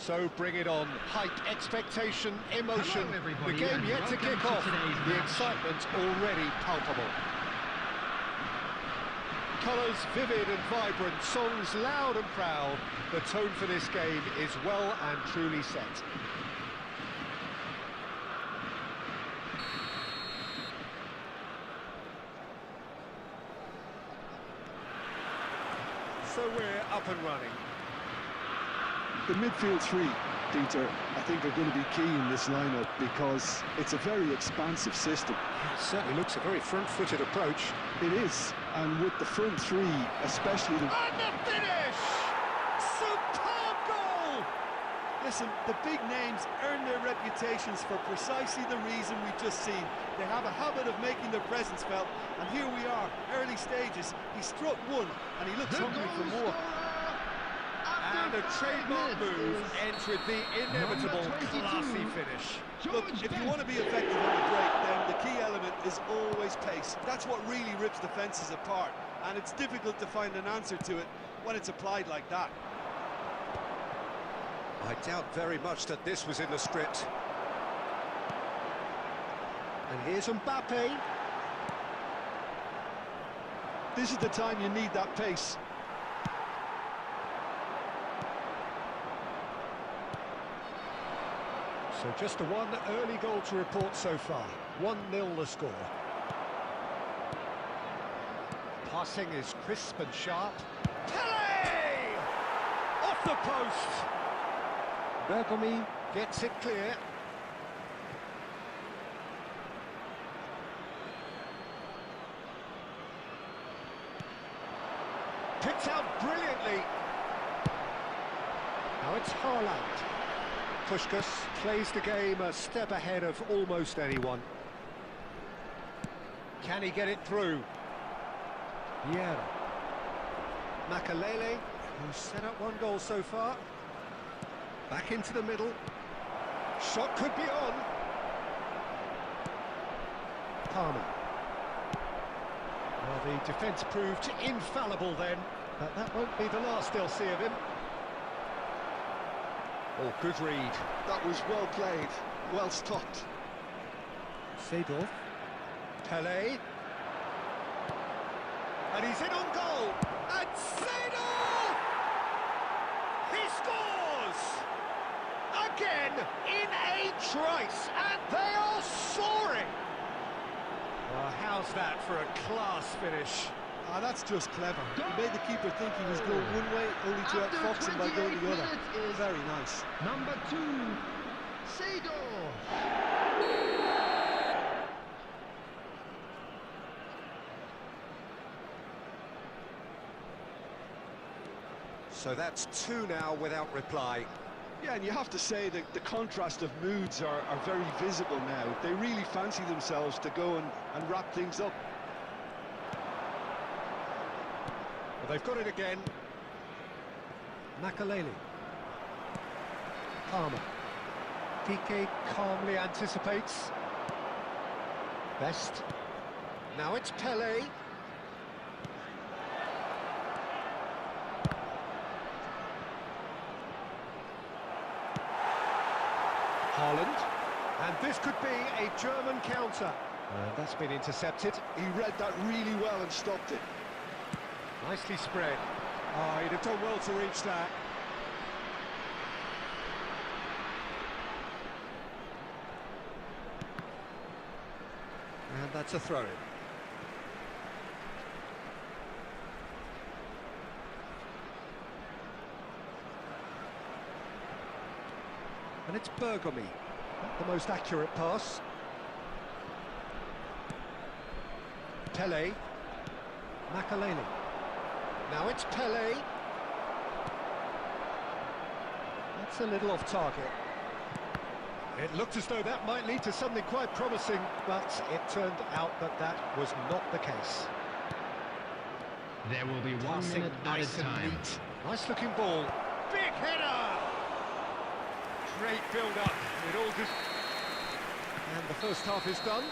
So bring it on. Hype, expectation, emotion. Hello, the game yet to kick off. The excitement already palpable. Colours vivid and vibrant, songs loud and proud. The tone for this game is well and truly set. So we're up and running. The midfield three, Peter, I think are going to be key in this lineup because it's a very expansive system. It certainly looks a very front-footed approach. It is, and with the front three, especially the... And the finish! Superb goal! Listen, the big names earn their reputations for precisely the reason we've just seen. They have a habit of making their presence felt, and here we are, early stages. He struck one, and he looks hungry for more. And a trademark move ends with the inevitable classy finish. Look, if you want to be effective on the break, then the key element is always pace. That's what really rips defences apart, and it's difficult to find an answer to it when it's applied like that. I doubt very much that this was in the script. And here's Mbappe. This is the time you need that pace. So just the one early goal to report so far. 1-0 the score. Passing is crisp and sharp. Pele! Off the post! Bergomi gets it clear. Picked out brilliantly. Now it's Haaland. Puskás plays the game a step ahead of almost anyone. Can he get it through? Vieira. Makelele, who's set up one goal so far. Back into the middle. Shot could be on. Palmer. Well, the defence proved infallible then, but that won't be the last they'll see of him. Oh, good read. That was well played, well stopped. Seedorf. Pele. And he's in on goal. And Seedorf! He scores! Again, in a trice, and they are soaring! Well, how's that for a class finish? Ah, that's just clever. He made the keeper think he was going one way, only to outfox him by going the other. Very nice. Number 2, Seedorf. So that's 2 now without reply. Yeah, and you have to say that the contrast of moods are very visible now. They really fancy themselves to go and wrap things up. Well, they've got it again. Makelele. Palmer. Piqué calmly anticipates. Best. Now it's Pele. Haaland. And this could be a German counter. That's been intercepted. He read that really well and stopped it. Nicely spread. Oh, he'd have done well to reach that. And that's a throw-in. And it's Bergomi. Not the most accurate pass. Pele. Makelele. Now it's Pele. That's a little off target. It looked as though that might lead to something quite promising, but it turned out that that was not the case. There will be 1 minute added time. Nice looking ball. Big header! Great build-up. It all just... And the first half is done.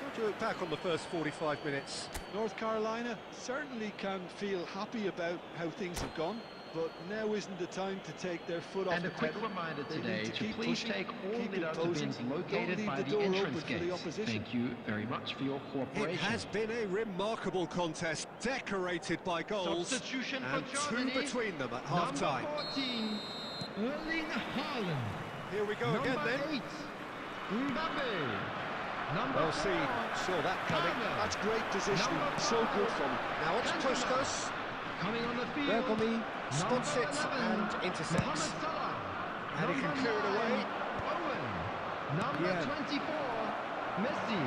What do you look back on the first 45 minutes? North Carolina certainly can feel happy about how things have gone, but now isn't the time to take their foot off And the a quick pedal. reminder They today need to to keep please pushing, take all keep the other imposing. bins Don't located leave by the the door open entrance for the gates. opposition. Thank you very much for your It cooperation. has been a remarkable contest, decorated by goals, Substitution and for 2 Germany. between them at half-time. Number 14, Erling Haaland. Here we go again Number then. 8, Mbappe. Number Well 4, saw that coming. Havertz. That's great positioning, Number so good from him. Now it's Puskás. Coming on the field, Bergomi spots number it 11, and intercepts. Mohamed Salah. And he can Number clear it 9, away. Owen. Number Yeah. 24, Messi.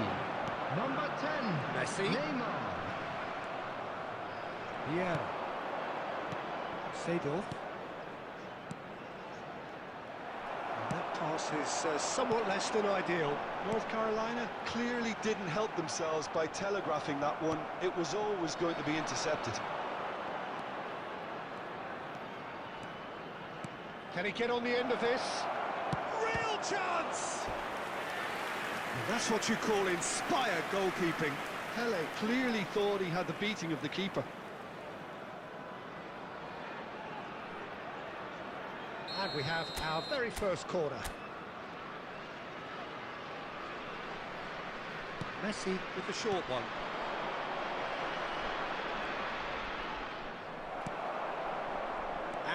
Number 10, Messi. Neymar. Yeah. Seedorf. And that pass is somewhat less than ideal. North Carolina clearly didn't help themselves by telegraphing that one. It was always going to be intercepted. Can he get on the end of this? Real chance! That's what you call inspired goalkeeping. Pele clearly thought he had the beating of the keeper. And we have our very first corner. Messi With the short one.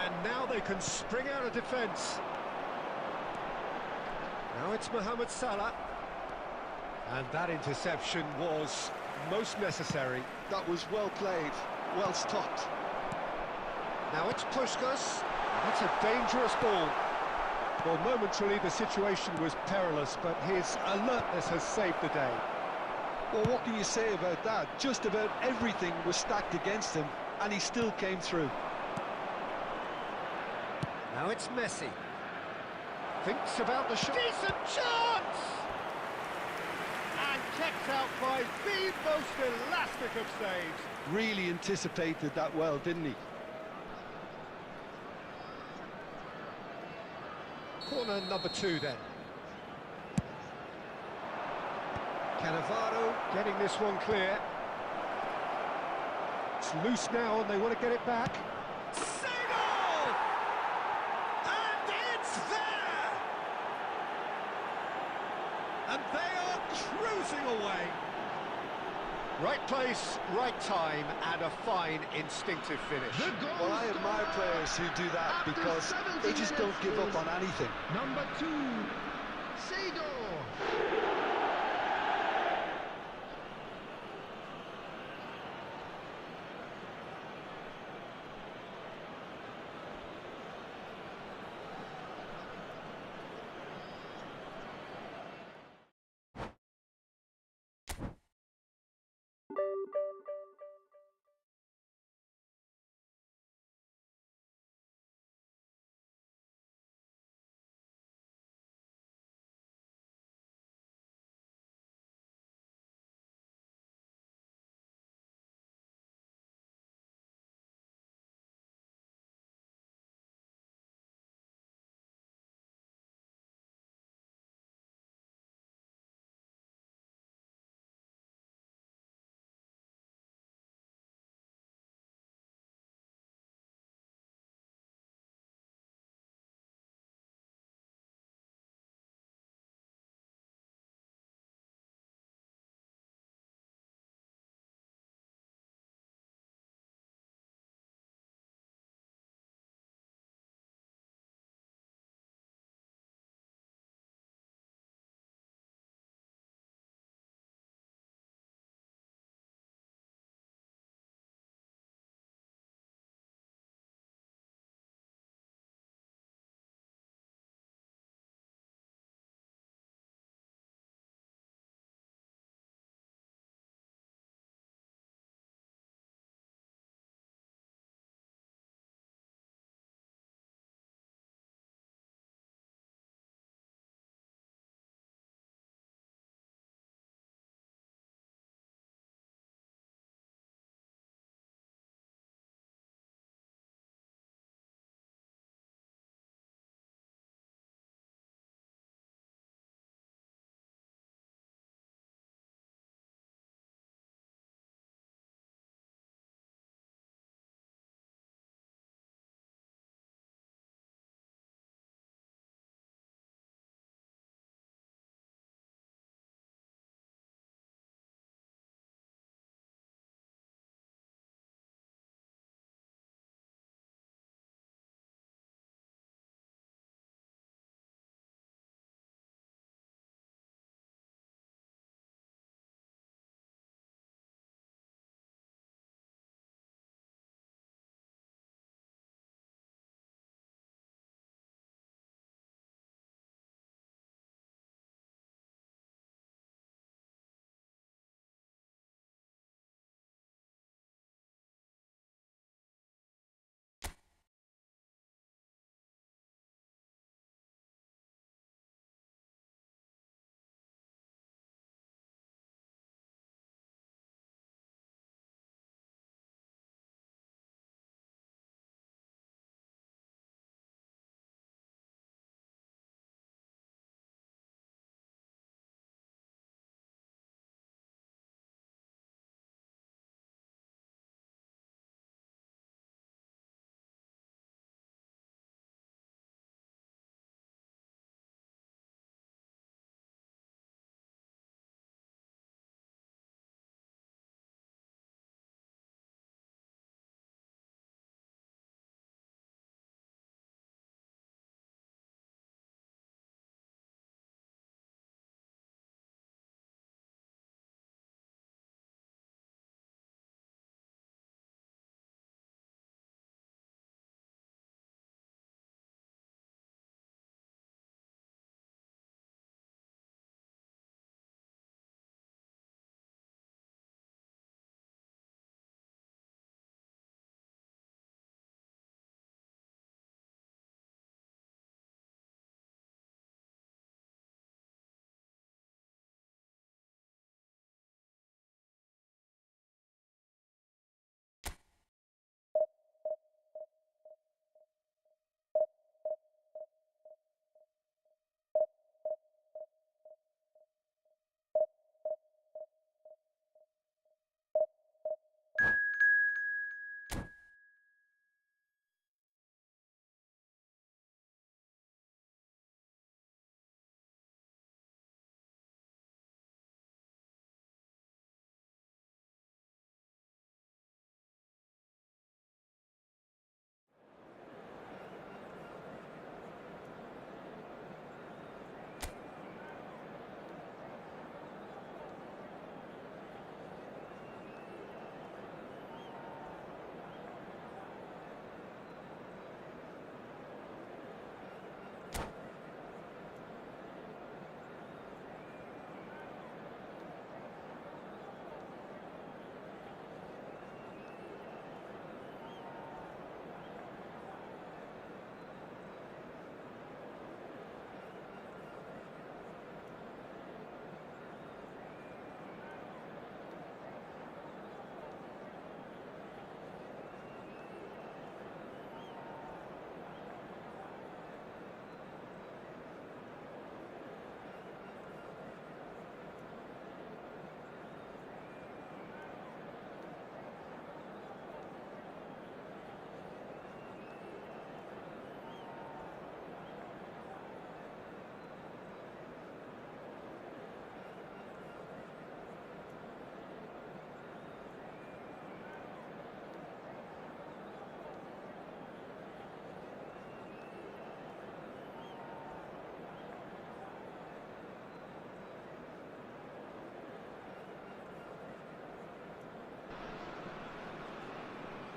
And now they can spring out of defence. Now it's Mohamed Salah. And that interception was most necessary. That was well played, well stopped. Now it's Puskás. That's a dangerous ball. Well, momentarily the situation was perilous, but his alertness has saved the day. Well, what can you say about that? Just about everything was stacked against him, and he still came through. Now it's Messi. Thinks about the shot. Decent chance! And kept out by the most elastic of saves. Really anticipated that well, didn't he? Corner number 2 then. Cannavaro getting this one clear. It's loose now and they want to get it back. Single! And it's there! And they are cruising away. Right place, right time, and a fine instinctive finish. Well, I admire players who do that because they just don't give up on anything. Number 2, Seedorf.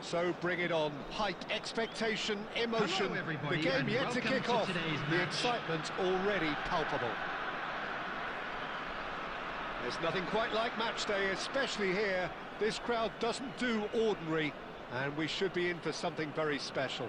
So bring it on. Height, expectation, emotion. Hello, everybody, The game and yet to welcome kick to off. today's The match. excitement already palpable. There's nothing quite like match day, especially here. This crowd doesn't do ordinary, and we should be in for something very special.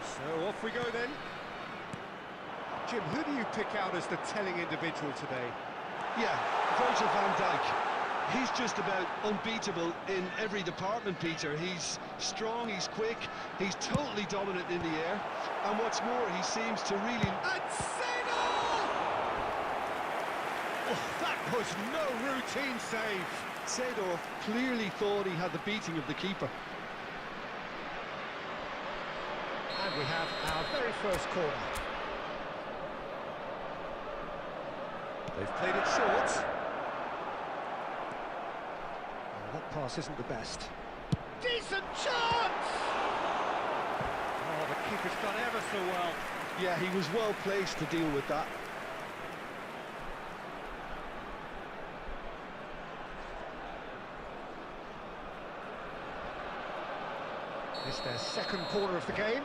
So off we go then. Jim, who do you pick out as the telling individual today? Yeah, Virgil van Dijk. He's just about unbeatable in every department, Peter. He's strong, he's quick, he's totally dominant in the air, and what's more, he seems to really... And Seedorf! Oh, that was no routine save. Seedorf clearly thought he had the beating of the keeper. And we have our very first corner. They've played it short. Oh, that pass isn't the best. Decent chance! Oh, the keeper's done ever so well. Yeah, he was well placed to deal with that. It's their second corner of the game.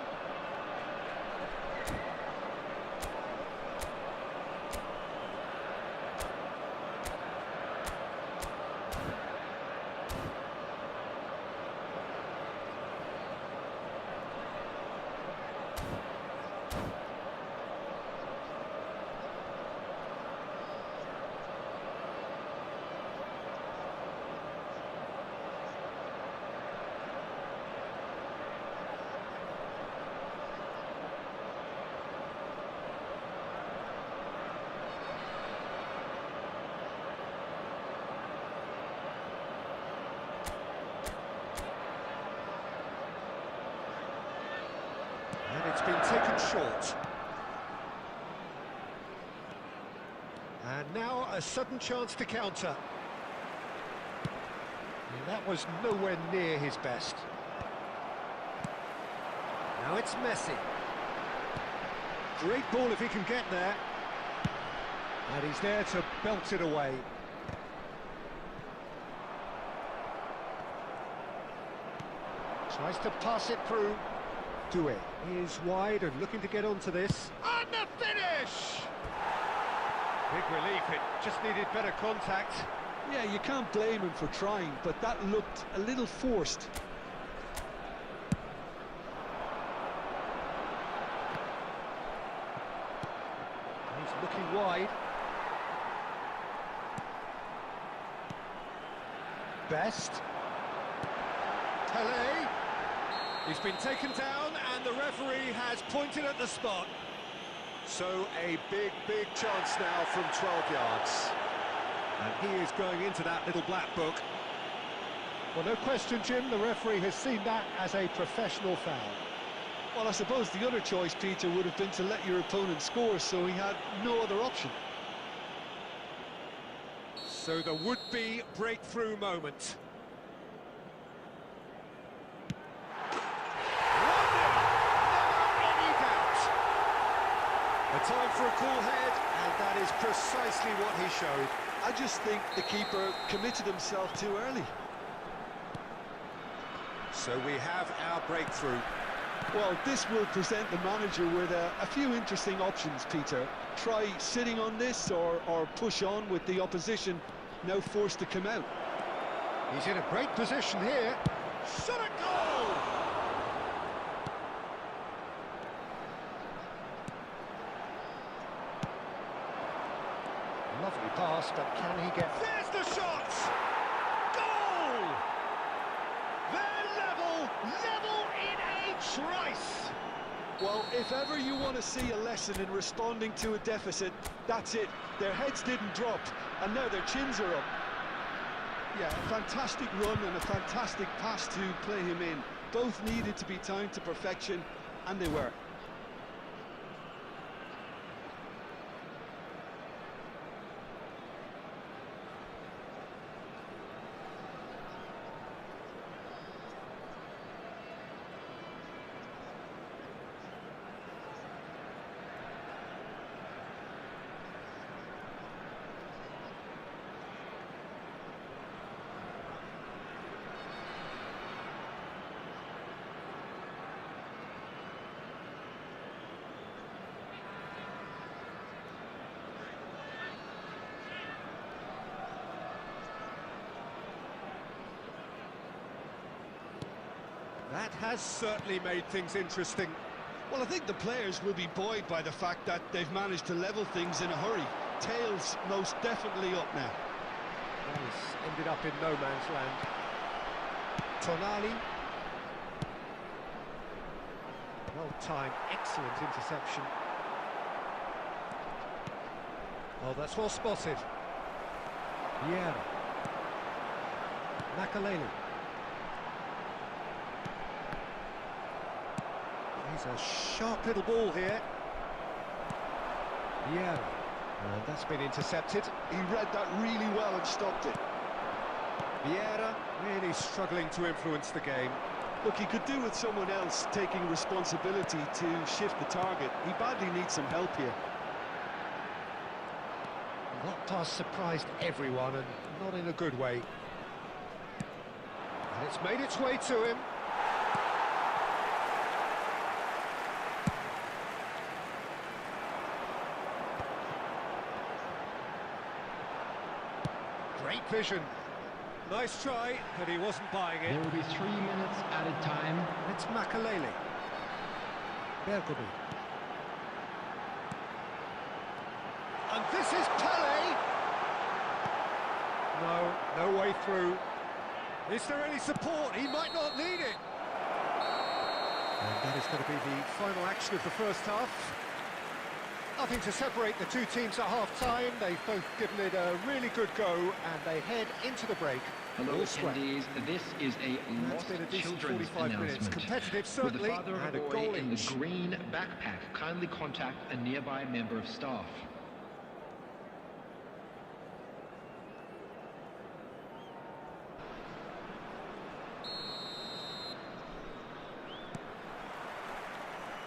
And it's been taken short. And now a sudden chance to counter. And that was nowhere near his best. Now it's Messi. Great ball if he can get there. And he's there to belt it away. Tries to pass it through. Doué is wide and looking to get onto this. And the finish! Big relief, it just needed better contact. Yeah, you can't blame him for trying, but that looked a little forced. He's looking wide. Best. Pelé. He's been taken down and the referee has pointed at the spot. So a big chance now from 12 yards. And he is going into that little black book. Well, no question, Jim, the referee has seen that as a professional foul. Well, I suppose the other choice, Peter, would have been to let your opponent score, so he had no other option. So the would-be breakthrough moment. A time for a cool head, and that is precisely what he showed. I just think the keeper committed himself too early. So we have our breakthrough. Well, this will present the manager with a few interesting options, Peter. Try sitting on this or push on with the opposition now forced to come out. He's in a great position here. Shot a goal! Lovely pass, but can he get... There's the shot! Goal! They're level in a trice! Well, if ever you want to see a lesson in responding to a deficit, that's it. Their heads didn't drop, and now their chins are up. Yeah, a fantastic run and a fantastic pass to play him in. Both needed to be timed to perfection, and they were. That has certainly made things interesting. Well, I think the players will be buoyed by the fact that they've managed to level things in a hurry. Tails most definitely up now. That has ended up in no man's land. Tonali. Well-timed, excellent interception. Oh, that's well spotted. Vieira. Makaleli. He's a sharp little ball here. Vieira. And that's been intercepted. He read that really well and stopped it. Vieira really struggling to influence the game. Look, he could do with someone else taking responsibility to shift the target. He badly needs some help here. That pass surprised everyone, and not in a good way. And it's made its way to him. Great vision. Nice try, but he wasn't buying it. There will be 3 minutes added time. It's Makaleli. Bergomi. And this is Pele! No way through. Is there any support? He might not need it. And that is going to be the final action of the first half. Nothing to separate the two teams at half-time. They've both given it a really good go, and they head into the break. Hello, all square. attendees. This is a That's Lost been a decent Children's 45 minutes. announcement. Competitive, With the certainly, father of and a a boy goal in the each. green backpack, kindly contact a nearby member of staff.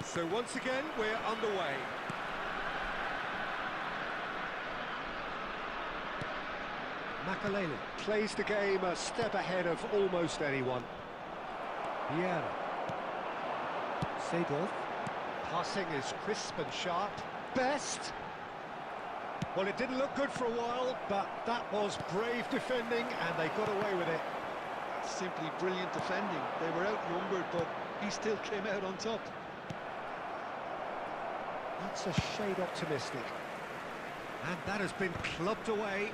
So once again, we're underway. Makaleli plays the game a step ahead of almost anyone. Vieira. Seedorf. Passing is crisp and sharp. Best. Well, it didn't look good for a while, but that was brave defending, and they got away with it. That's simply brilliant defending. They were outnumbered, but he still came out on top. That's a shade optimistic. And that has been clubbed away.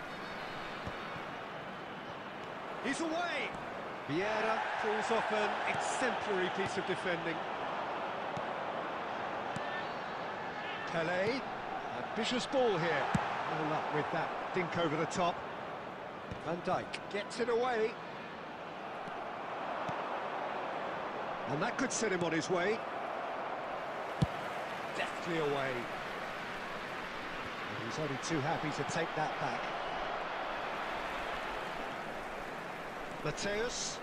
He's away! Vieira pulls off an exemplary piece of defending. Pele, ambitious ball here. No luck with that dink over the top. Van Dijk gets it away. And that could set him on his way. Deftly away. And he's only too happy to take that back. Mateus.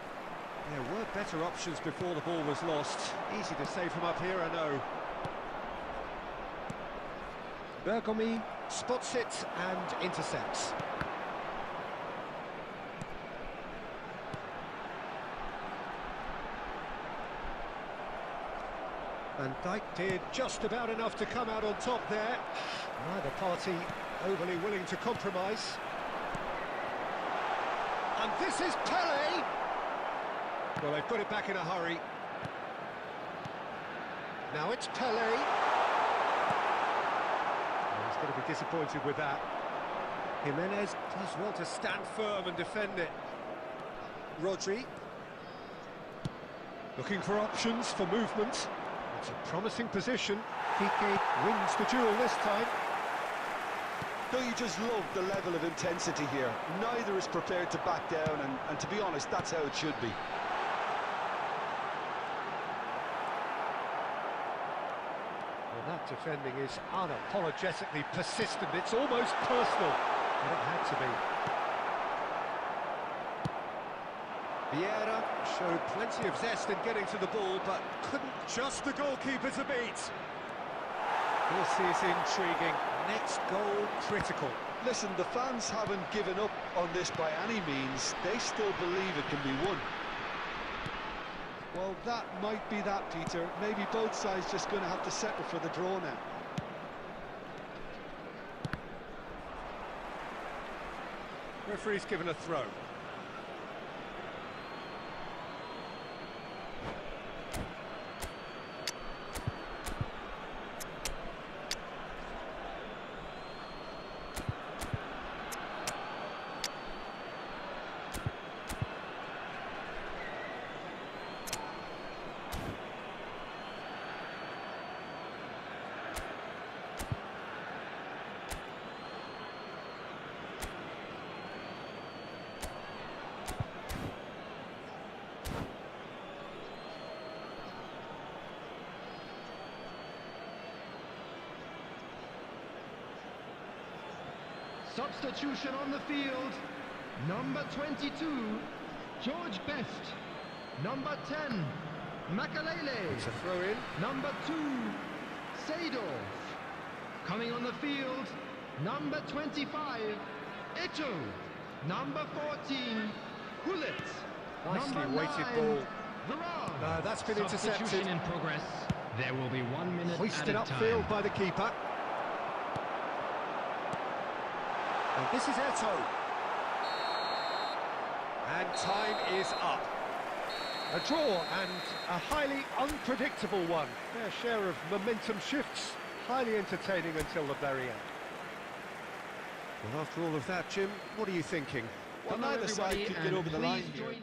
There were better options before the ball was lost. Easy to say from up here, I know. Bergomi spots it and intercepts. Van Dijk did just about enough to come out on top there. Neither party overly willing to compromise. And this is Pele! Well, they've got it back in a hurry. Now it's Pele. Well, he's going to be disappointed with that. Jimenez does well to stand firm and defend it. Rodri. Looking for options for movement. It's a promising position. Piqué wins the duel this time. Don't you just love the level of intensity here? Neither is prepared to back down, and to be honest, that's how it should be. Well, that defending is unapologetically persistent. It's almost personal, but it had to be. Vieira showed plenty of zest in getting to the ball, but couldn't just the goalkeeper to beat. This is intriguing. Next goal critical. Listen, the fans haven't given up on this by any means. They still believe it can be won. Well, that might be that, Peter. Maybe both sides just going to have to settle for the draw now. Referee's given a throw. Substitution on the field. Number 22, George Best. Number 10, Makalele. It's a throw-in. Number 2, Seedorf. Coming on the field, number 25, Ito. Number 14, Hullet. Nicely Number weighted 9, ball. Varane. No, that's been Substitution intercepted. in progress. There will be 1 minute Hoisted added upfield time. by the keeper. And this is Eto'o. And time is up. A draw and a highly unpredictable one. Fair share of momentum shifts. Highly entertaining until the very end. Well, after all of that, Jim, what are you thinking? Well, Hello, neither side everybody, could get and over the line please here. join-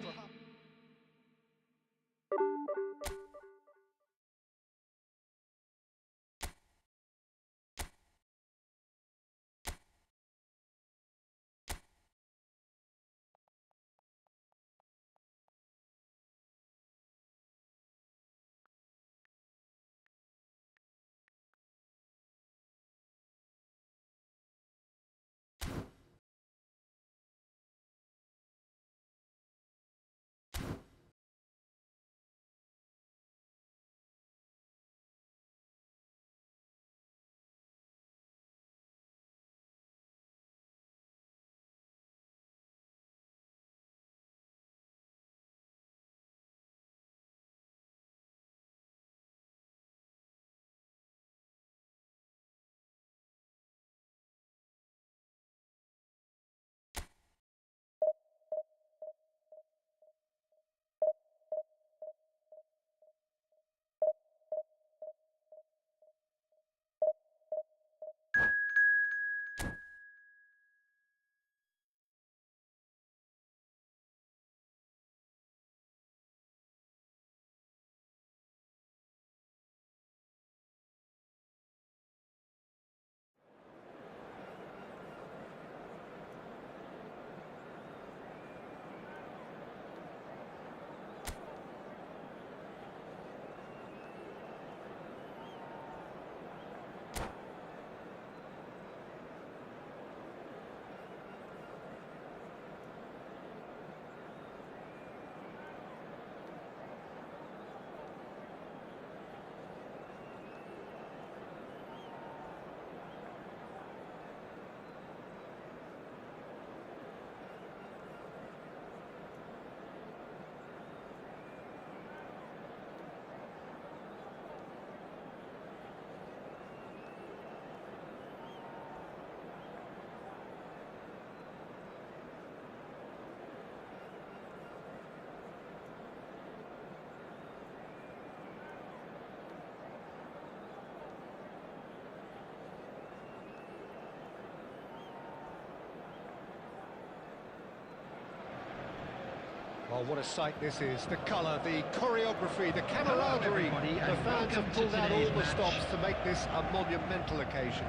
Oh, what a sight this is. The colour, the choreography, the camaraderie. everybody, The and fans have welcome to pulled out all today's the match. stops to make this a monumental occasion.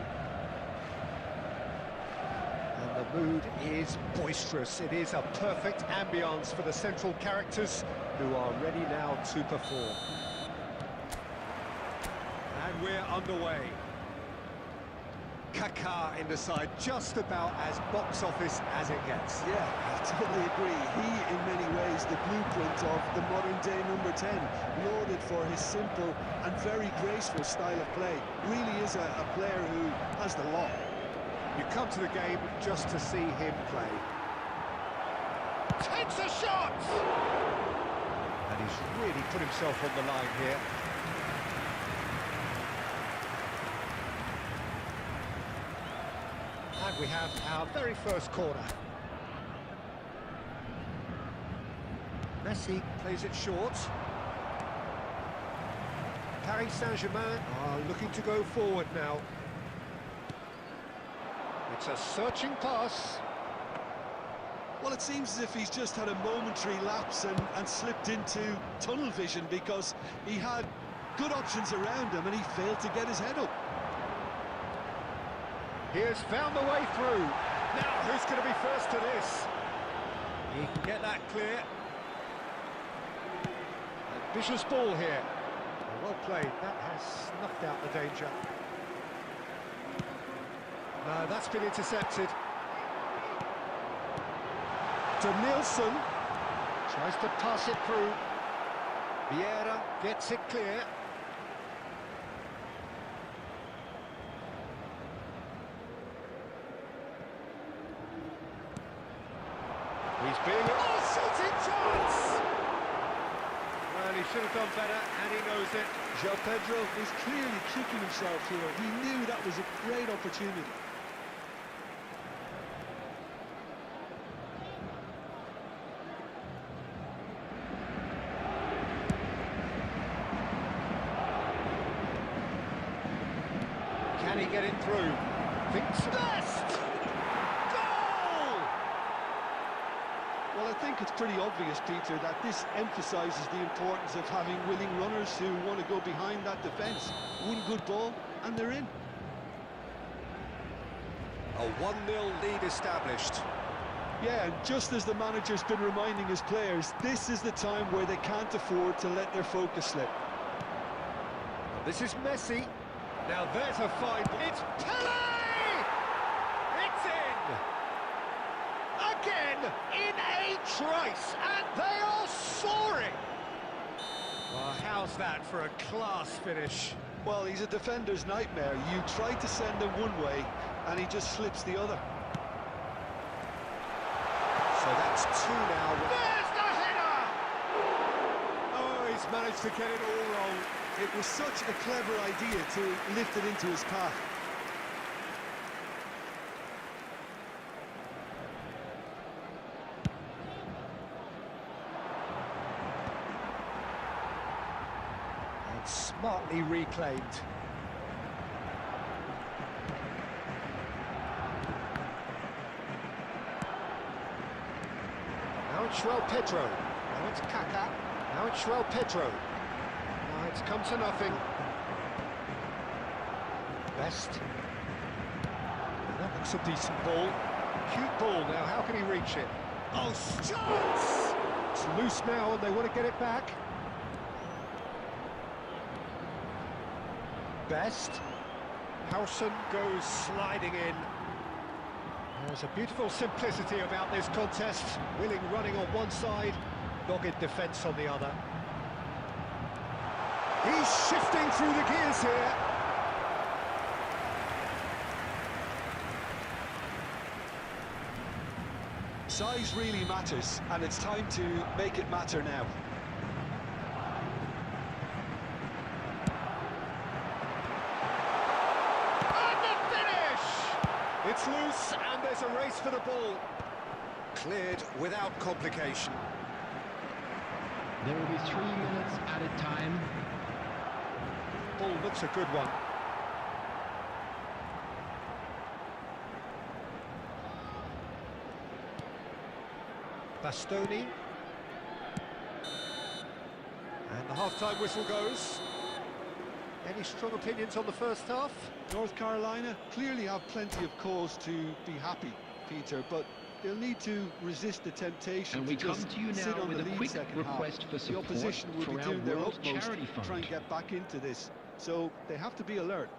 And the mood is boisterous. It is a perfect ambience for the central characters who are ready now to perform. And we're underway. Kaká in the side, just about as box office as it gets. Yeah, I totally agree. He, in many ways, the blueprint of the modern-day number 10, lauded for his simple and very graceful style of play. Really is a player who has the lot. You come to the game just to see him play. Takes a shot! And he's really put himself on the line here. And we have our very first corner. Messi plays it short. Paris Saint-Germain are looking to go forward now. It's a searching pass. Well, it seems as if he's just had a momentary lapse and slipped into tunnel vision because he had good options around him and he failed to get his head up. He has found the way through. Now, who's going to be first to this? He can get that clear. A vicious ball here. Well played. That has snuffed out the danger. No, that's been intercepted. To Nielsen. Tries to pass it through. Vieira gets it clear. He's being... Oh, shooting chance! Well, he should have done better, and he knows it. João Pedro is clearly kicking himself here. He knew that was a great opportunity. Can he get it through? Thinks best! Goal! Well, I think it's pretty obvious, Peter, that this emphasises the importance of having willing runners who want to go behind that defence. One good ball, and they're in. A 1-0 lead established. Yeah, and just as the manager's been reminding his players, this is the time where they can't afford to let their focus slip. This is Messi. Now there's a fine... It's Pele! It's in! Again, in a trice, and they are soaring! Well, how's that for a class finish? Well, he's a defender's nightmare. You try to send him one way, and he just slips the other. So that's two now. There's the header! Oh, he's managed to get it all wrong. It was such a clever idea to lift it into his path. It's smartly reclaimed. Now it's João Pedro. Now it's Kaká. Now it's João Pedro. It's come to nothing. Best. That looks a decent ball. Cute ball now, how can he reach it? Oh, shots! It's loose now and they want to get it back. Best. Howson goes sliding in. There's a beautiful simplicity about this contest. Willing running on one side, dogged defence on the other. He's shifting through the gears here. Size really matters, and it's time to make it matter now. And the finish! It's loose, and there's a race for the ball. Cleared without complication. There will be 3 minutes added time. Ball looks a good one. Bastoni. And the half-time whistle goes. Any strong opinions on the first half? North Carolina clearly have plenty of cause to be happy, Peter, but they'll need to resist the temptation And we to come just to you sit now on with the a lead quick second request half. for The support opposition will for be our doing their World utmost Charity to Fund. try and get back into this, so they have to be alert.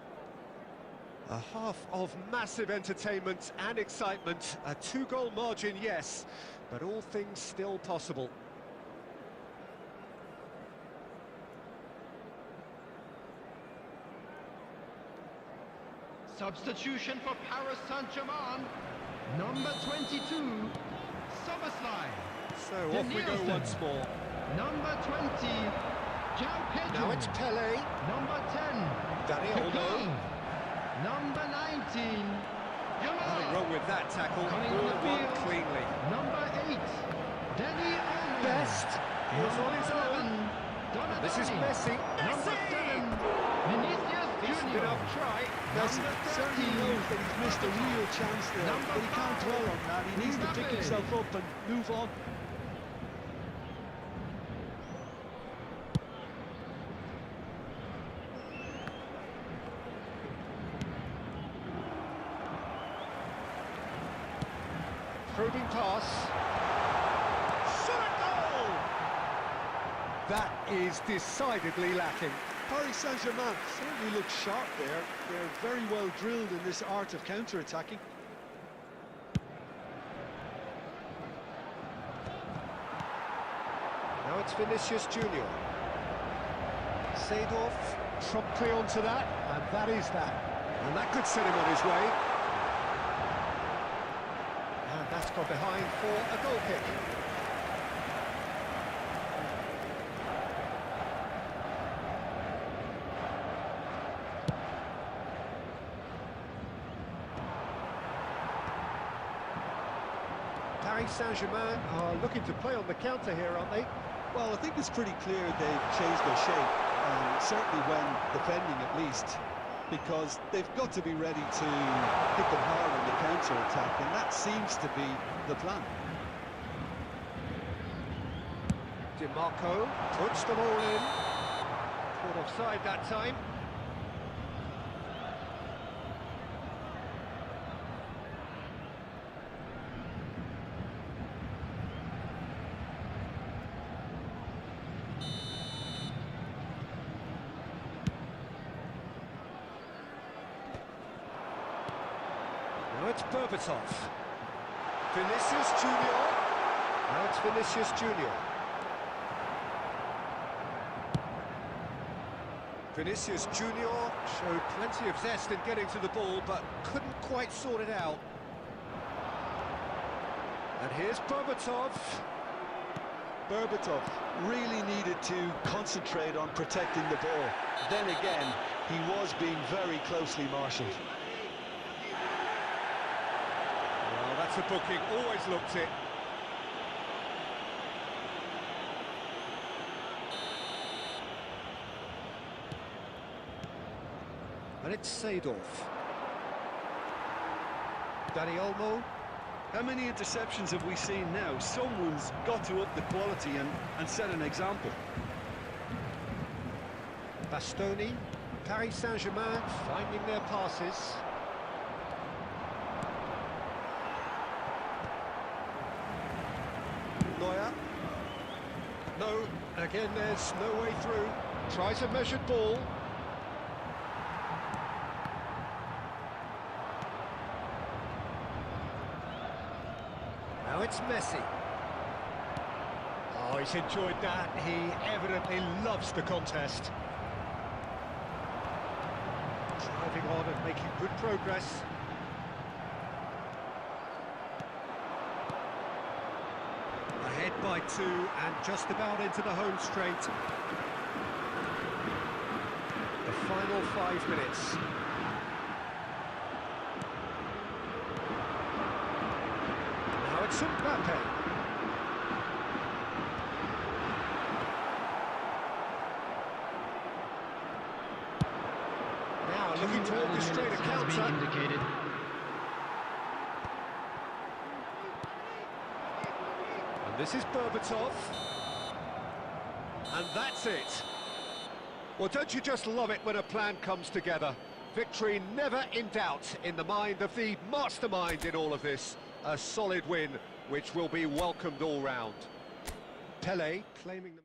A half of massive entertainment and excitement. A 2-goal margin, yes, but all things still possible. Substitution for Paris Saint-Germain. Number 22, Soboslai. So off we go Nielsen. once more. Number 20, João Pedro. Now it's Pele. Number 10, Dani Kaká. Olmo. Number 19, Nothing Yamal. wrong with that tackle. Coming All on the won field. cleanly. Number 8, Dani Olmo. Best. He was on his own. Donadoni. This is Messi. Number Messi! 7, Vinicius Decent Junior. enough try. Messi Number certainly 13, knows that he's missed a real chance there, Number but he can't 5, dwell on that. He needs to pick Mbappe. himself up and move on. Probing pass. Shot a goal! That is decidedly lacking. Paris Saint-Germain certainly looks sharp there. They're very well drilled in this art of counter-attacking. It's Vinicius Junior. Seedorf promptly onto that, and that is that. And that could set him on his way. And that's gone behind for a goal kick. Paris Saint-Germain are looking to play on the counter here, aren't they? Well, I think it's pretty clear they've changed their shape, certainly when defending at least, because they've got to be ready to hit them hard in the counter-attack, and that seems to be the plan. Di Marco puts them all in. Caught offside that time. Now it's Berbatov. Vinicius Junior. Now it's Vinicius Junior. Vinicius Junior showed plenty of zest in getting to the ball, but couldn't quite sort it out. And here's Berbatov. Berbatov really needed to concentrate on protecting the ball. Then again, he was being very closely marshalled. Well, that's a booking, always looked it. And it's Seedorf. Dani Olmo. How many interceptions have we seen now? Someone's got to up the quality and set an example. Bastoni. Paris Saint-Germain finding their passes. Neuer. No, again there's no way through. Tries a measured ball. Now it's Messi. Oh, he's enjoyed that. He evidently loves the contest. Driving on and making good progress. Ahead by 2 and just about into the home straight. The final 5 minutes. Now it's Mbappe. Now looking to orchestrate a counter. Indicated. And this is Berbatov. And that's it. Well, don't you just love it when a plan comes together? Victory never in doubt in the mind of the mastermind in all of this. A solid win, which will be welcomed all round. Pele claiming the...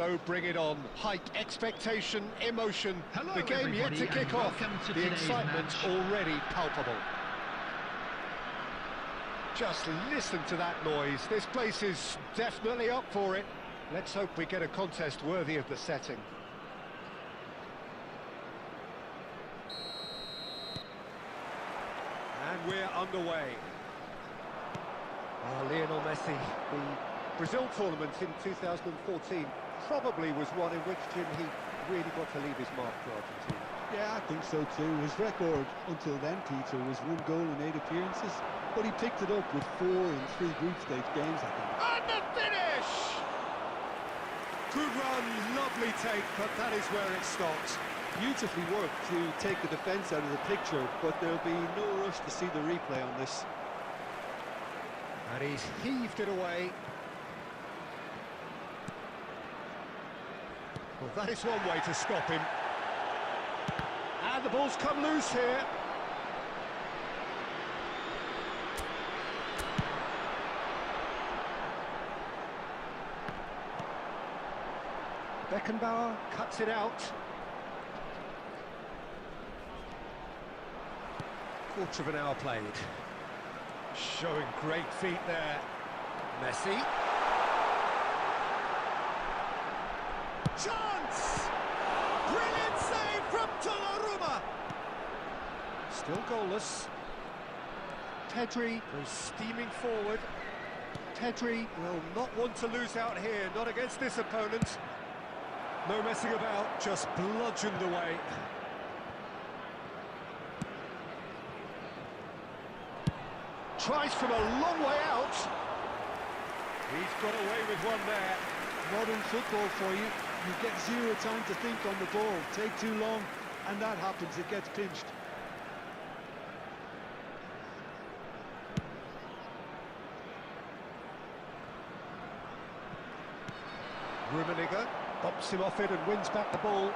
So bring it on. Height, expectation, emotion. Hello, the game yet to everybody, kick and off. welcome to The today's excitement match. already palpable. Just listen to that noise. This place is definitely up for it. Let's hope we get a contest worthy of the setting. And we're underway. Lionel Messi, the Brazil tournament in 2014 probably was one in which, Jim, he really got to leave his mark for Argentina. Yeah, I think so too. His record until then, Peter, was 1 goal in 8 appearances, but he picked it up with 4 in 3 group stage games, I think. And the finish! Good run, lovely take, but that is where it stops. Beautifully worked to take the defence out of the picture, but there'll be no rush to see the replay on this. And he's heaved it away. Well, that is one way to stop him. And the ball's come loose here. Beckenbauer cuts it out. Quarter of an hour played. Showing great feet there. Messi. Chance! Brilliant save from Donnarumma. Still goalless. Pedri goes steaming forward. Pedri will not want to lose out here, not against this opponent. No messing about, just bludgeoned away. Tries from a long way out. He's got away with one there. Modern football for you. You get 0 time to think on the ball. Take too long, and that happens. It gets pinched. Rummenigge bumps him off it and wins back the ball.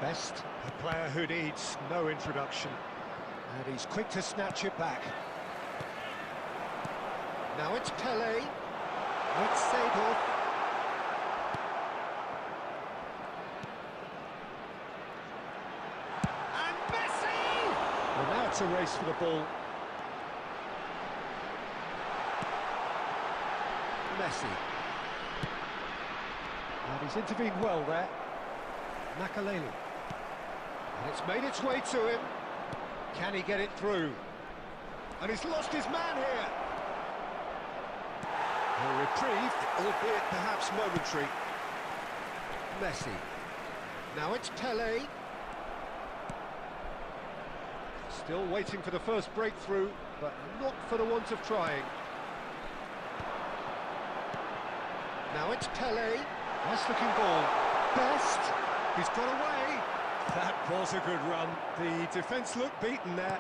Best, a player who needs no introduction. And he's quick to snatch it back. Now it's Pelé. It's Seedorf. And Messi! Well, now it's a race for the ball. Messi. And he's intervened well there. Makaleli. And it's made its way to him. Can he get it through? And he's lost his man here. A reprieve, albeit perhaps momentary. Messi. Now it's Pelé. Still waiting for the first breakthrough, but not for the want of trying. Now it's Pelé. Nice looking ball. Best. He's got away. That was a good run. The defence looked beaten there.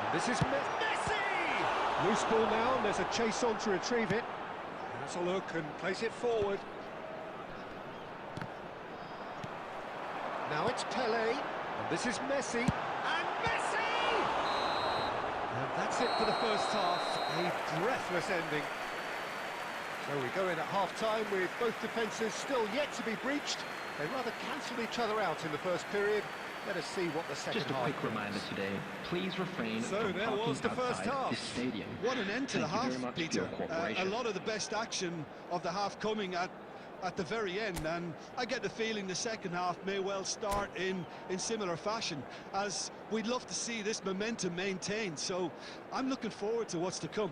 And this is Messi! Loose ball now, and there's a chase on to retrieve it. Has a look and plays it forward. Now it's Pelé. And this is Messi. And Messi! And that's it for the first half. A breathless ending. So we go in at half-time with both defences still yet to be breached. They rather cancelled each other out in the first period. Let us see what the second Just a half quick brings. reminder today, please refrain So from there parking was the first outside half. this stadium. What an end to Thank the you very half, much for Peter. your A cooperation. lot of the best action of the half coming at the very end, and I get the feeling the second half may well start in similar fashion, as we'd love to see this momentum maintained. So I'm looking forward to what's to come.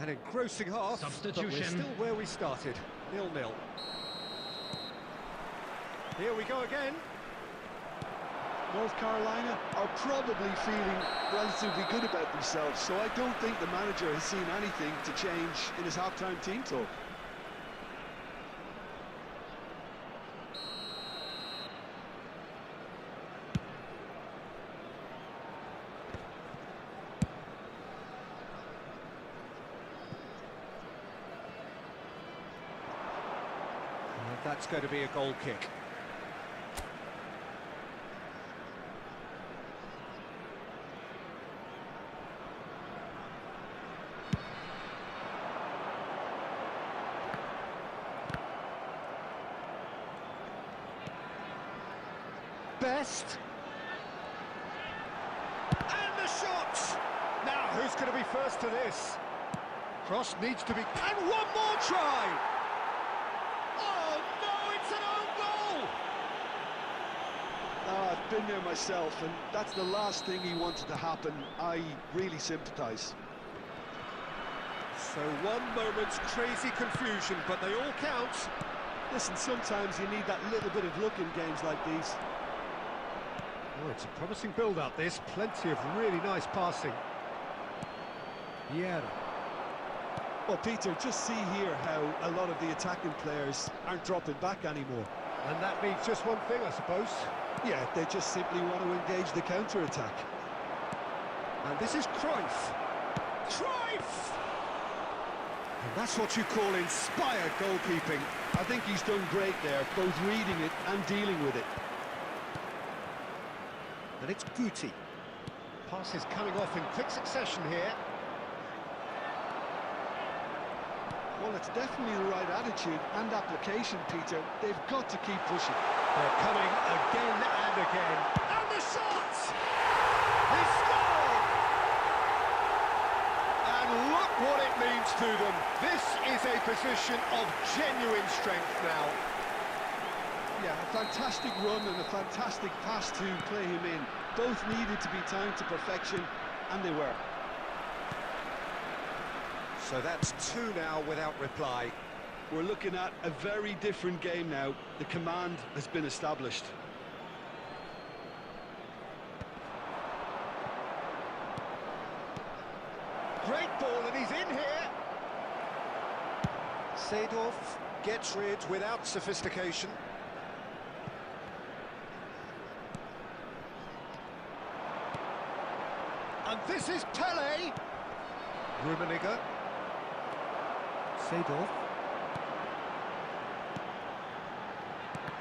An engrossing half, but we're Substitution. still where we started, 0-0. Here we go again. North Carolina are probably feeling relatively good about themselves, so I don't think the manager has seen anything to change in his half-time team talk. And that's going to be a goal kick. best. And the shot! Now, who's going to be first to this? Cross needs to be... And one more try! Oh, no, it's an own goal! I've been there myself, and that's the last thing he wanted to happen. I really sympathise. So one moment's crazy confusion, but they all count. Listen, sometimes you need that little bit of luck in games like these. Oh, it's a promising build-up, this. Plenty of really nice passing. Yeah. Well, Peter, just see here how a lot of the attacking players aren't dropping back anymore. And that means just one thing, I suppose. Yeah, they just simply want to engage the counter-attack. And this is Cruyff. Cruyff! And that's what you call inspired goalkeeping. I think he's done great there, both reading it and dealing with it. And it's Guti. Passes coming off in quick succession here. Well, it's definitely the right attitude and application, Peter. They've got to keep pushing. They're coming again and again. And the shot! He scored! And look what it means to them. This is a position of genuine strength now. Yeah, a fantastic run and a fantastic pass to play him in. Both needed to be timed to perfection, and they were. So that's two now without reply. We're looking at a very different game now. The command has been established. Great ball, and he's in here. Seedorf gets rid without sophistication. And this is Pele. Rummenigge. Seedorf.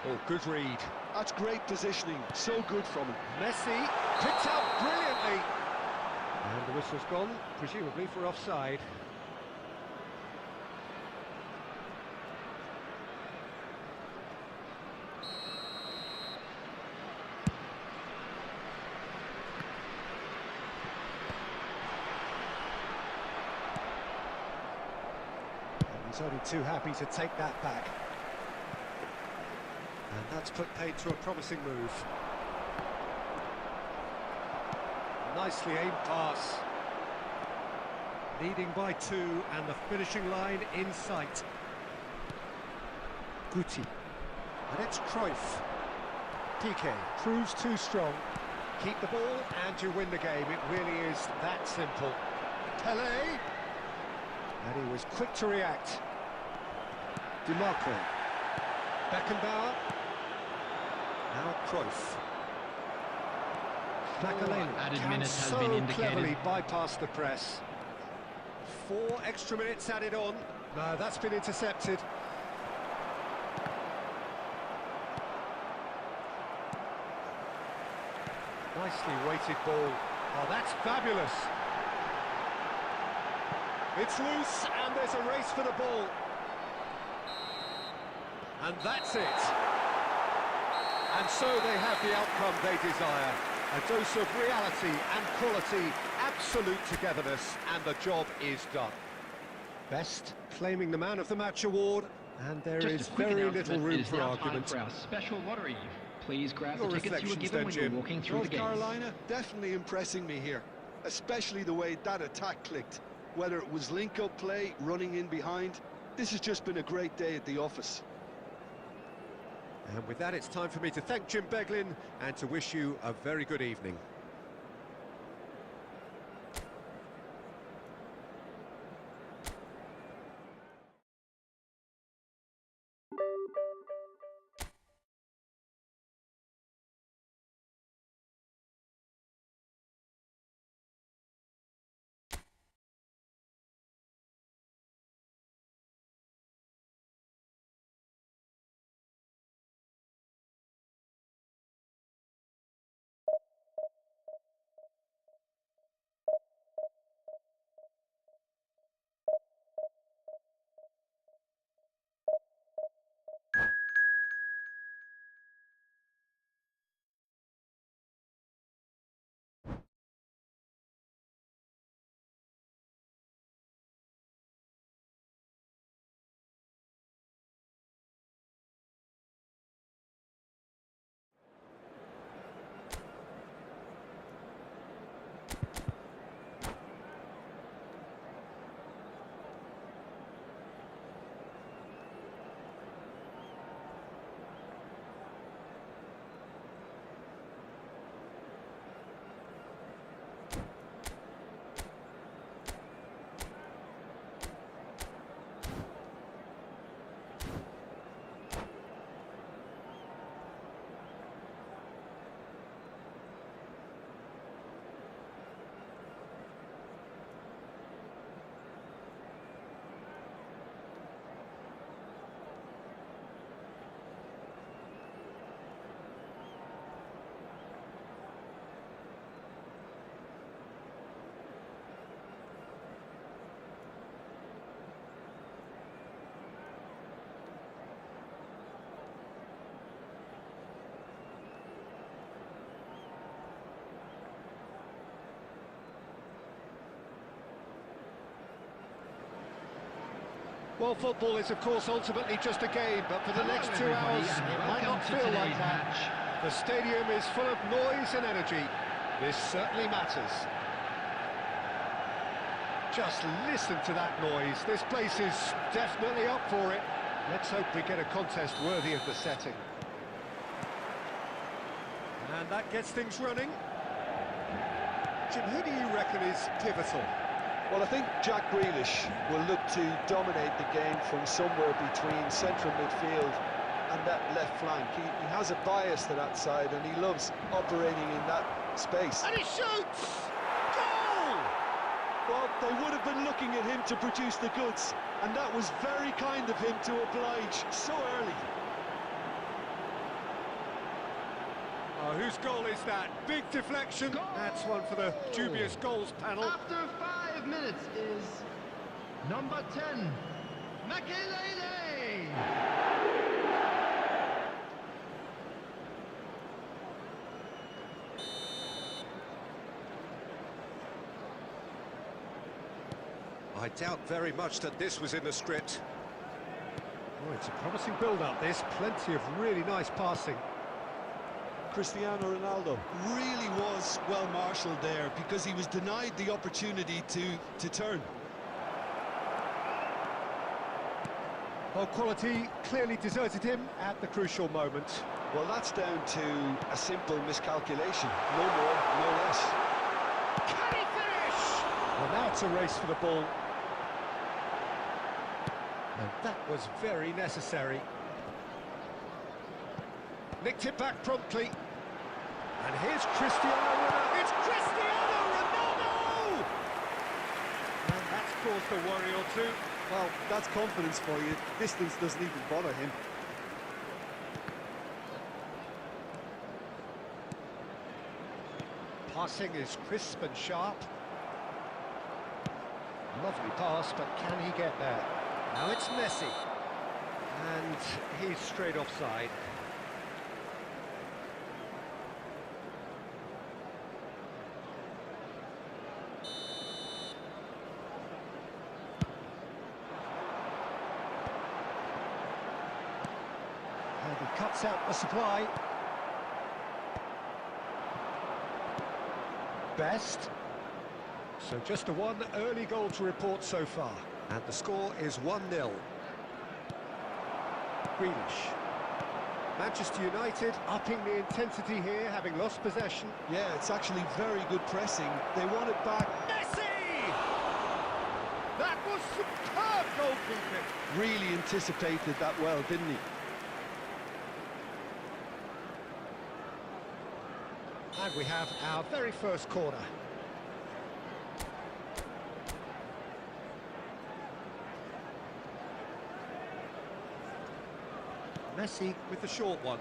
Oh, good read. That's great positioning, so good from him. Messi picked out brilliantly. And the whistle's gone, presumably for offside. He's only too happy to take that back. And that's put paid to a promising move. Nicely aimed pass. Leading by 2 and the finishing line in sight. Guti. And it's Cruyff. Piqué proves too strong. Keep the ball and you win the game. It really is that simple. Pele. And he was quick to react. DiMarco. Beckenbauer. Now Cruyff. Makaleli added can minutes has so been indicated. cleverly bypass the press. 4 extra minutes added on. No, that's been intercepted. Nicely weighted ball. Oh, that's fabulous. It's loose, and there's a race for the ball. And that's it. And so they have the outcome they desire. A dose of reality and quality, absolute togetherness, and the job is done. Best claiming the Man of the Match award, and there Just is a quick very announcement, little room it is for now time argument. for our special lottery. Please grab Your the tickets you were reflections given then, when you were Jim. walking through the North gates. Carolina definitely impressing me here, especially the way that attack clicked. Whether it was link-up play, running in behind, this has just been a great day at the office. And with that, it's time for me to thank Jim Beglin and to wish you a very good evening. Well, football is, of course, ultimately just a game, but for the next 2 hours, it might not feel like that. The stadium is full of noise and energy. This certainly matters. Just listen to that noise. This place is definitely up for it. Let's hope we get a contest worthy of the setting. And that gets things running. Jim, who do you reckon is pivotal? Well, I think Jack Grealish will look to dominate the game from somewhere between central midfield and that left flank. He has a bias to that side and he loves operating in that space. And he shoots! Goal! Well, they would have been looking at him to produce the goods, and that was very kind of him to oblige so early. Oh, whose goal is that? Big deflection. Goal! That's one for the dubious goals panel. After 5 minutes is number 10, Makelele. I doubt very much that this was in the script. Oh, it's a promising build-up, this. Plenty of really nice passing. Cristiano Ronaldo Really was well marshalled there because he was denied the opportunity to turn. Well, quality clearly deserted him at the crucial moment. Well, that's down to a simple miscalculation. No more, no less. Can he finish? Well, now it's a race for the ball. And that was very necessary. Nicked it back promptly. And here's Cristiano Ronaldo. It's Cristiano Ronaldo! And that's caused a worry or two. Well, that's confidence for you. Distance doesn't even bother him. Passing is crisp and sharp. Lovely pass, but can he get there? Now it's Messi. And he's straight offside. And he cuts out the supply. Best. So just a one early goal to report so far. And the score is 1-0. Grealish. Manchester United upping the intensity here, having lost possession. Yeah, it's actually very good pressing. They want it back. Messi! That was superb goalkeeping. Really anticipated that well, didn't he? And we have our very first corner. Messi with the short one.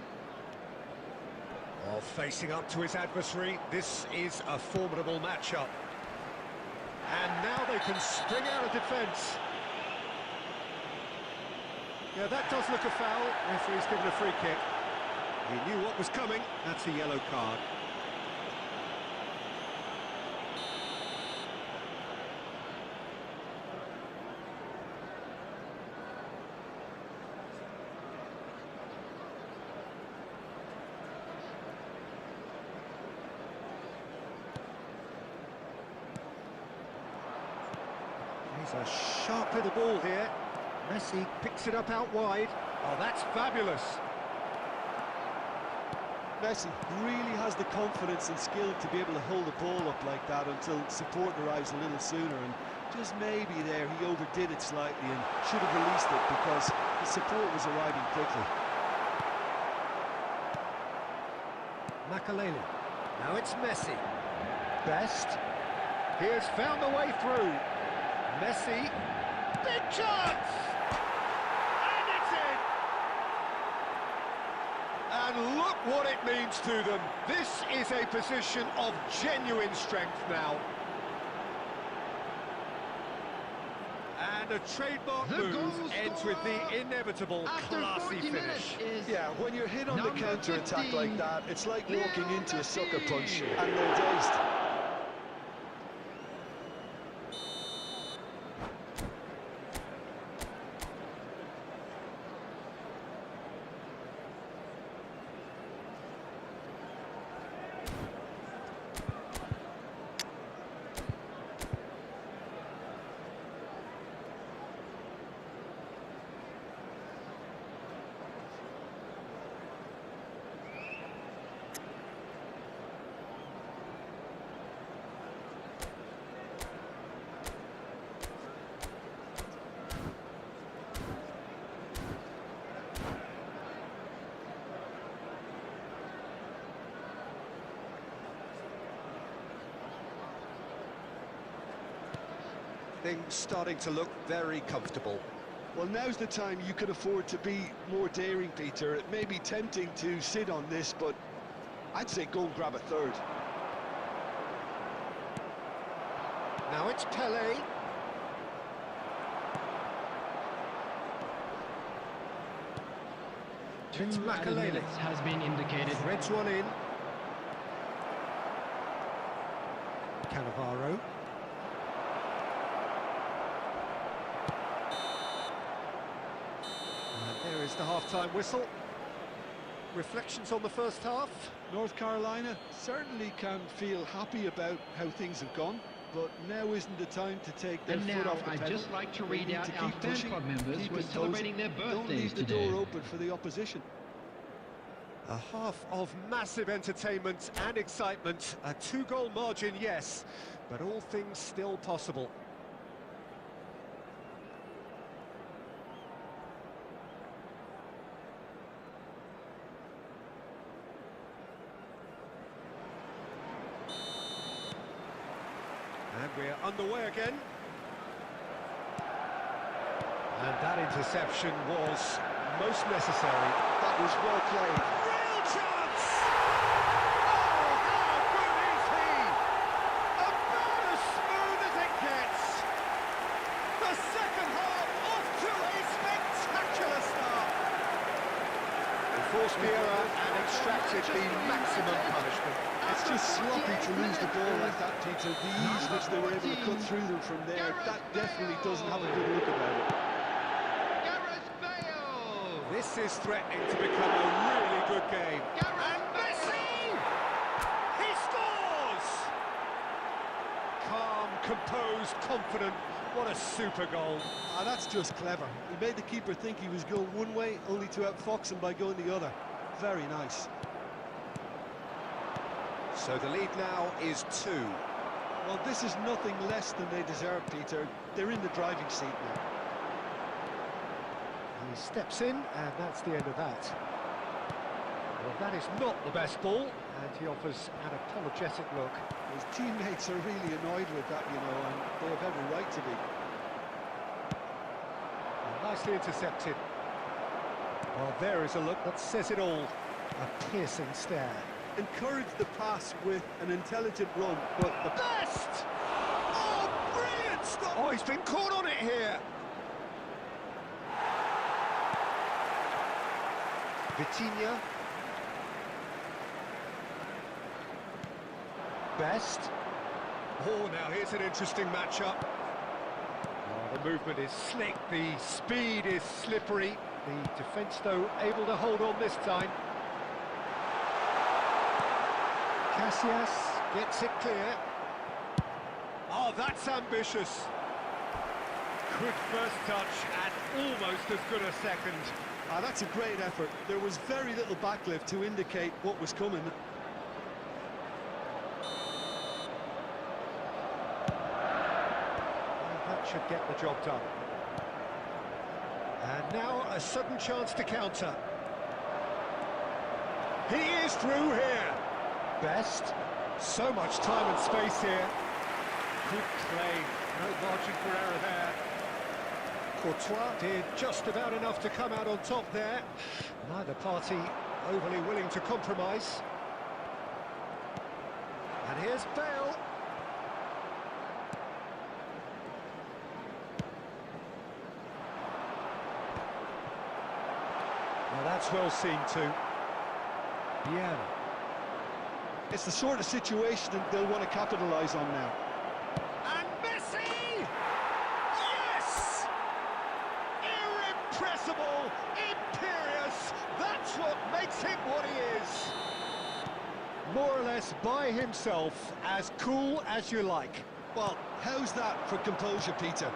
Oh, facing up to his adversary. This is a formidable matchup. And now they can spring out of defence. Yeah, that does look a foul. Referee's given a free kick. He knew what was coming. That's a yellow card. He's a sharp little ball here. Messi picks it up out wide. Oh, that's fabulous. Messi really has the confidence and skill to be able to hold the ball up like that until support arrives a little sooner, and just maybe there he overdid it slightly and should have released it because the support was arriving quickly. Makelele. Now it's Messi. Best. He has found a way through. Messi. Big chance! And it's in! And look what it means to them. This is a position of genuine strength now. And a trademark move ends with the inevitable classy finish. Yeah, when you're hit on the Number counter-attack 15, like that, it's like walking into a sucker punch, Messi. and they're dazed. Things starting to look very comfortable. Well, now's the time you can afford to be more daring, Peter. It may be tempting to sit on this, but I'd say go and grab a third. Now it's Pele. It's 2 added Makalele. minutes has been indicated. Threads one in. Cannavaro. And there is the half-time whistle. Reflections on the first half. North Carolina certainly can feel happy about how things have gone, but now isn't the time to take their And foot now off the I'd pedal. just like to They read need out to our keep fan pushing, club members keep who are imposing. celebrating their Don't birthdays leave the today. door open for the opposition. A half of massive entertainment and excitement. A 2-goal margin, yes, but all things still possible. And we're underway again. And that interception was most necessary. That was well played. Real chance! Oh, how good is he? About as smooth as it gets. The second half off to a spectacular start. He forced the error and extracted the maximum punishment. It's just sloppy to lose the ball like that, Peter. The ease which they were able to cut through them from there, that definitely doesn't have a good look about it. Gareth Bale! This is threatening to become a really good game. And Messi! He scores! Calm, composed, confident. What a super goal. Ah, that's just clever. He made the keeper think he was going one way, only to outfox him by going the other. Very nice. So the lead now is 2. Well, this is nothing less than they deserve, Peter. They're in the driving seat now. He steps in, and that's the end of that. Well, that is not the best ball, and he offers an apologetic look. His teammates are really annoyed with that, you know, and they have every right to be. Well, nicely intercepted. Well, there is a look that says it all. A piercing stare. Encourage the pass with an intelligent run, but the Best! Oh, brilliant stop! Oh, he's been caught on it here. Vitinha. Best. Oh, now here's an interesting matchup. Oh, the movement is slick, the speed is slippery. The defence, though, able to hold on this time. Casillas gets it clear. Oh, that's ambitious. Good first touch and almost as good a second. Ah, that's a great effort. There was very little backlift to indicate what was coming. That should get the job done. And now a sudden chance to counter. He is through here. Best. So much time and space here. Good play. No margin for error there. Courtois did just about enough to come out on top there. Neither party overly willing to compromise. And here's Bale. Well, that's well seen too. Yeah. It's the sort of situation that they'll want to capitalise on now. And Messi! Yes! Irrepressible, imperious, that's what makes him what he is. More or less by himself, as cool as you like. Well, how's that for composure, Peter?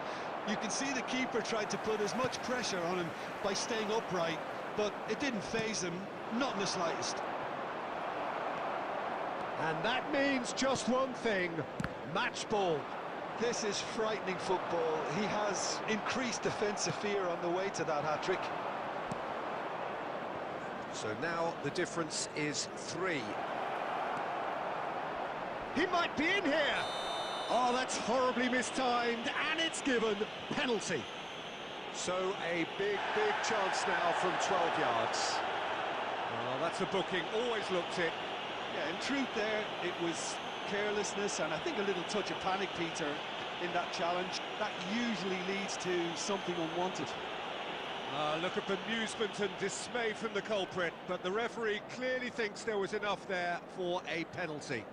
You can see the keeper tried to put as much pressure on him by staying upright, but it didn't faze him, not in the slightest. And that means just one thing, match ball. This is frightening football. He has increased defensive fear on the way to that hat-trick. So now the difference is 3. He might be in here. Oh, that's horribly mistimed, and it's given penalty. So a big chance now from 12 yards. Oh, that's a booking, always looked it. Yeah, in truth there, it was carelessness and I think a little touch of panic, Peter, in that challenge. That usually leads to something unwanted. Look at bemusement and dismay from the culprit, but the referee clearly thinks there was enough there for a penalty.